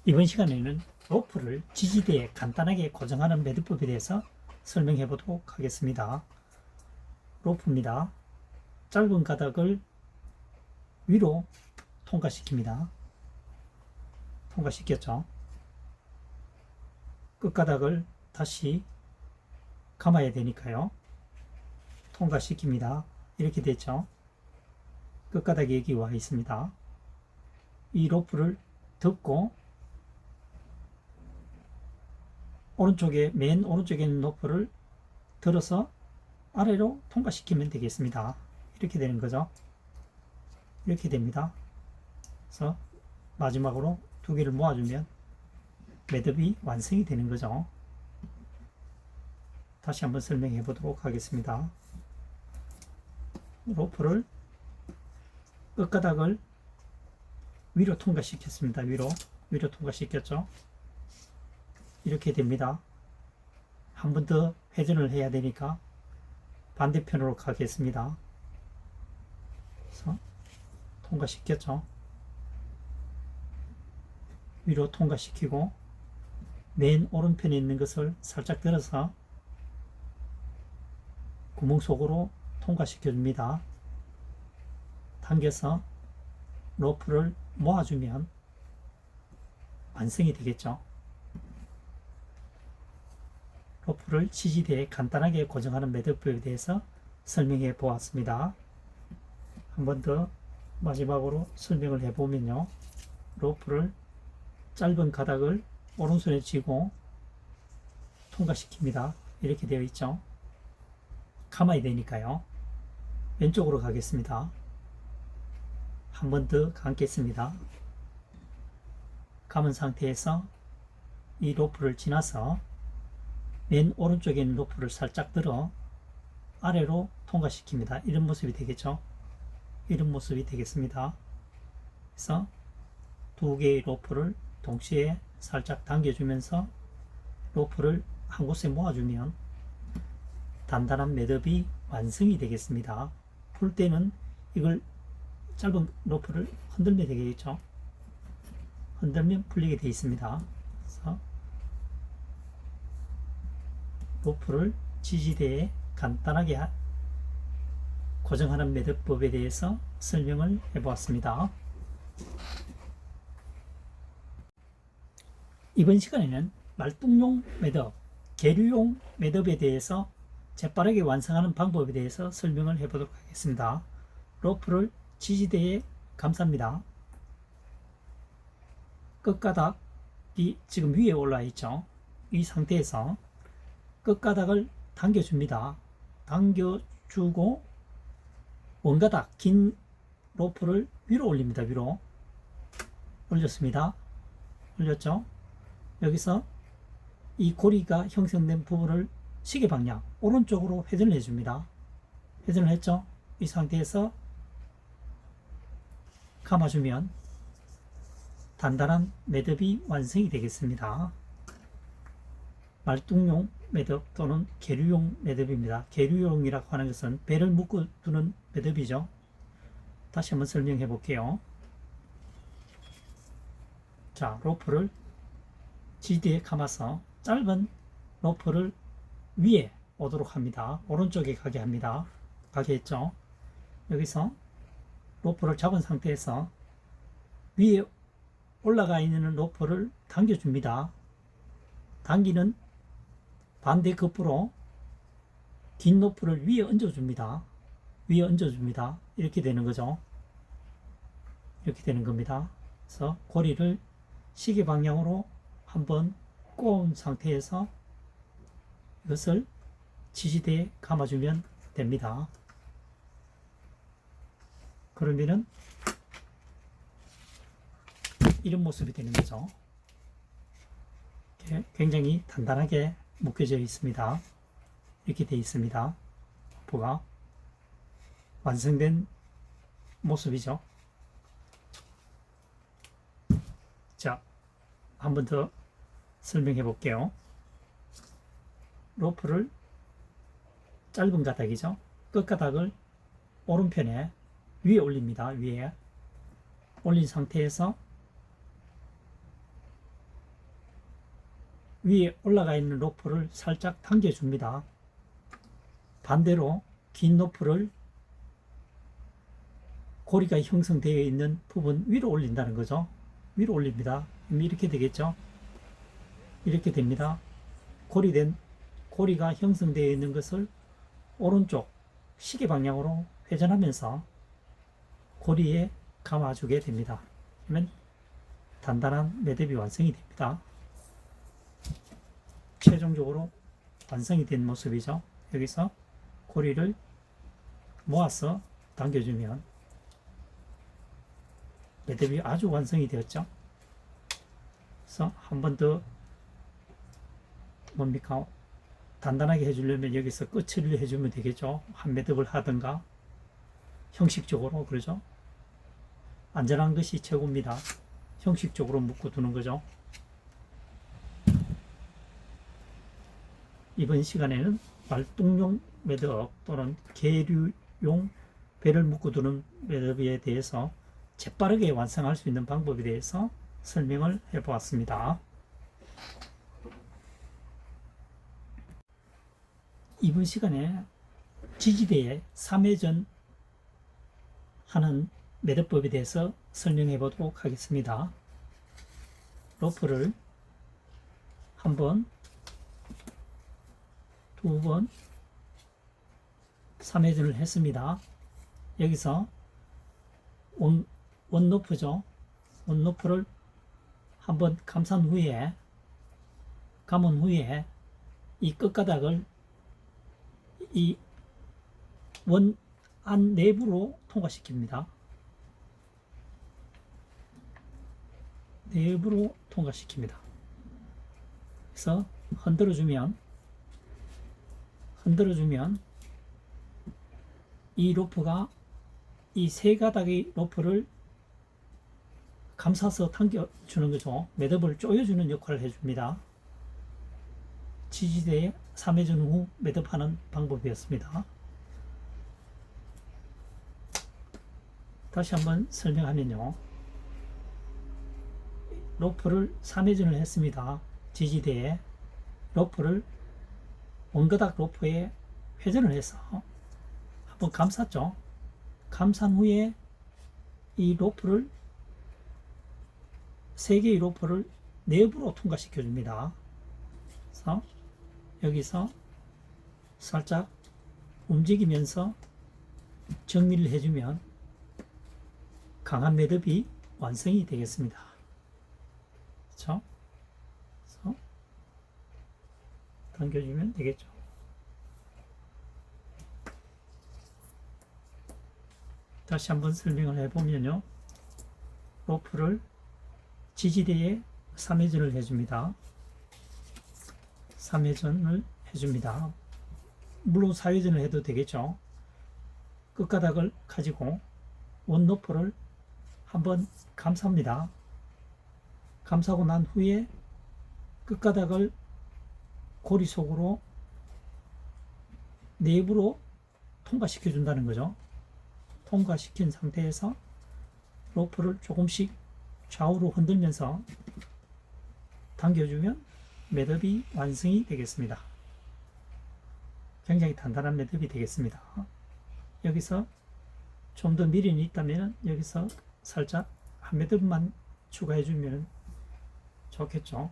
이번 시간에는 로프를 지지대에 간단하게 고정하는 매듭법에 대해서 설명해 보도록 하겠습니다. 로프입니다. 짧은 가닥을 위로 통과시킵니다. 통과시켰죠. 끝가닥을 다시 감아야 되니까요. 통과시킵니다. 이렇게 됐죠. 끝가닥이 여기 와 있습니다. 이 로프를 덮고 맨 오른쪽에 있는 로프를 들어서 아래로 통과시키면 되겠습니다. 이렇게 되는 거죠. 이렇게 됩니다. 그래서 마지막으로 두 개를 모아주면 매듭이 완성이 되는 거죠. 다시 한번 설명해 보도록 하겠습니다. 로프를 끝가닥을 위로 통과시켰습니다. 위로 통과시켰죠. 이렇게 됩니다. 한 번 더 회전을 해야 되니까 반대편으로 가겠습니다. 그래서 통과시켰죠. 위로 통과시키고 맨 오른편에 있는 것을 살짝 들어서 구멍 속으로 통과시켜 줍니다. 당겨서 로프를 모아주면 완성이 되겠죠. 로프를 지지대에 간단하게 고정하는 매듭법에 대해서 설명해 보았습니다. 한 번 더 마지막으로 설명을 해보면요. 로프를 짧은 가닥을 오른손에 쥐고 통과시킵니다. 이렇게 되어 있죠. 감아야 되니까요. 왼쪽으로 가겠습니다. 한 번 더 감겠습니다. 감은 상태에서 이 로프를 지나서 맨 오른쪽에 있는 로프를 살짝 들어 아래로 통과시킵니다. 이런 모습이 되겠죠. 이런 모습이 되겠습니다. 그래서 두 개의 로프를 동시에 살짝 당겨주면서 로프를 한 곳에 모아주면 단단한 매듭이 완성이 되겠습니다. 풀 때는 이걸 짧은 로프를 흔들면 되겠죠. 흔들면 풀리게 되어 있습니다. 그래서 로프를 지지대에 간단하게 고정하는 매듭법에 대해서 설명을 해보았습니다. 이번 시간에는 말뚝용 매듭, 계류용 매듭에 대해서 재빠르게 완성하는 방법에 대해서 설명을 해보도록 하겠습니다. 로프를 지지대에 감쌉니다. 끝가닥이 지금 위에 올라 있죠. 이 상태에서 끝가닥을 당겨줍니다. 당겨주고 원가닥 긴 로프를 위로 올립니다. 위로 올렸습니다. 올렸죠. 여기서 이 고리가 형성된 부분을 시계 방향 오른쪽으로 회전을 해줍니다. 회전을 했죠. 이 상태에서 감아주면 단단한 매듭이 완성이 되겠습니다. 말뚝용 매듭 또는 계류용 매듭입니다. 계류용이라고 하는 것은 배를 묶어 두는 매듭이죠. 다시 한번 설명해 볼게요. 자, 로프를 지지대에 감아서 짧은 로프를 위에 오도록 합니다. 오른쪽에 가게 합니다. 가게 했죠. 여기서 로프를 잡은 상태에서 위에 올라가 있는 로프를 당겨줍니다. 당기는 반대 급부로 긴 로프를 위에 얹어줍니다. 위에 얹어줍니다. 이렇게 되는 거죠. 이렇게 되는 겁니다. 그래서 고리를 시계 방향으로 한번 꼬은 상태에서 이것을 지지대에 감아주면 됩니다. 그러면은 이런 모습이 되는 거죠. 굉장히 단단하게 묶여져 있습니다. 이렇게 되어 있습니다. 로프가 완성된 모습이죠. 자, 한 번 더 설명해 볼게요. 로프를 짧은 가닥이죠. 끝가닥을 오른편에 위에 올립니다. 위에 올린 상태에서 위에 올라가 있는 로프를 살짝 당겨줍니다. 반대로 긴 로프를 고리가 형성되어 있는 부분 위로 올린다는 거죠. 위로 올립니다. 이렇게 되겠죠. 이렇게 됩니다. 고리가 형성되어 있는 것을 오른쪽 시계 방향으로 회전하면서 고리에 감아주게 됩니다. 그러면 단단한 매듭이 완성이 됩니다. 최종적으로 완성이 된 모습이죠. 여기서 고리를 모아서 당겨주면 매듭이 아주 완성이 되었죠. 그래서 한 번 더 뭡니까? 단단하게 해주려면 여기서 끝을 해주면 되겠죠. 한 매듭을 하든가 형식적으로, 그러죠. 안전한 것이 최고입니다. 형식적으로 묶어 두는 거죠. 이번 시간에는 말뚝용 매듭 또는 계류용 배를 묶어 두는 매듭에 대해서 재빠르게 완성할 수 있는 방법에 대해서 설명을 해 보았습니다. 이번 시간에 지지대에 3회전 하는 매듭법에 대해서 설명해 보도록 하겠습니다. 로프를 한 번, 두 번, 3회전을 했습니다. 여기서 원로프죠. 원로프를 한번 감은 후에 이 끝가닥을 이 원 안 내부로 통과시킵니다. 내부로 통과시킵니다. 그래서 흔들어주면 이 로프가 이 세 가닥의 로프를 감싸서 당겨주는 거죠. 매듭을 조여주는 역할을 해줍니다. 지지대에 3회전 후 매듭하는 방법이었습니다. 다시 한번 설명하면요. 로프를 3회전을 했습니다. 지지대에 로프를 원가닥 로프에 회전을 해서 한번 감쌌죠. 감싼 후에 이 로프를 3개의 로프를 내부로 통과시켜 줍니다. 그래서 여기서 살짝 움직이면서 정리를 해주면 강한 매듭이 완성이 되겠습니다. 그렇죠? 그래서 당겨주면 되겠죠. 다시 한번 설명을 해보면요. 로프를 지지대에 3회전을 해줍니다. 3회전을 해줍니다. 물론 4회전을 해도 되겠죠. 끝가닥을 가지고 원로프를 한번 감쌉니다. 감싸고 난 후에 끝가닥을 고리 속으로 내부로 통과시켜 준다는 거죠. 통과시킨 상태에서 로프를 조금씩 좌우로 흔들면서 당겨주면 매듭이 완성이 되겠습니다. 굉장히 단단한 매듭이 되겠습니다. 여기서 좀 더 미련이 있다면 여기서 살짝 한 매듭만 추가해 주면 좋겠죠.